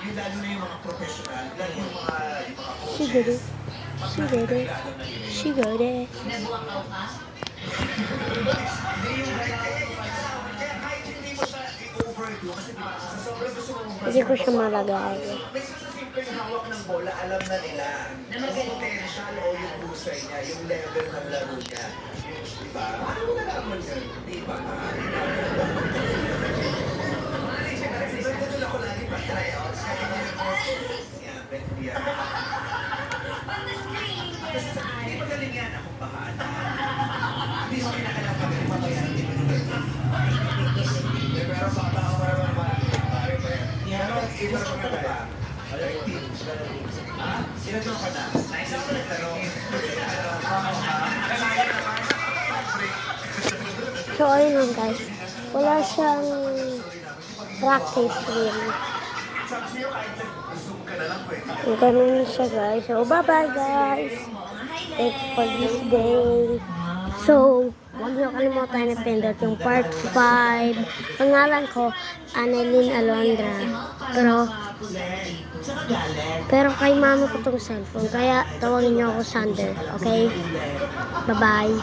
yung lalo na yung mga professional, lalo yung mga Siguro. coaches. Pag Siguro. nakikilala na yun. Siguro. Nabuwakaw ka? Hindi yung kaya kahit hindi mo siya i-overdo, kasi di ba, sa sobrang gusto mo Hindi ko siya malagay. minsan sa simpleng hawak ng bola, alam na nila yung potential o yung husay niya, yung level ng laro niya. Di ba? Ano mo nalaman yun? Di ba? Nandun ako lagi pag-tryouts. Kaya hindi ako, yan, yan. On the screen, yes, Hindi magaling yan akong bahala. Hindi mo kinakalang magaling pa kaya hindi mo naman. Pero baka ako marami pare pa yan. Pero ito na mga ba? 13. Ha? Ilan taon ka na? Nice ako nagtanong. So, ayun lang guys. Wala siyang practice really. Ganun siya guys. So, bye-bye guys. Thanks for this day. So, huwag niyo kalimutan na pindot yung part 5. Pangalan ko, Annalyn Alondra. Pero kay mama ko tong cellphone. Kaya tawagin niyo ako Sander. Okay? Bye-bye.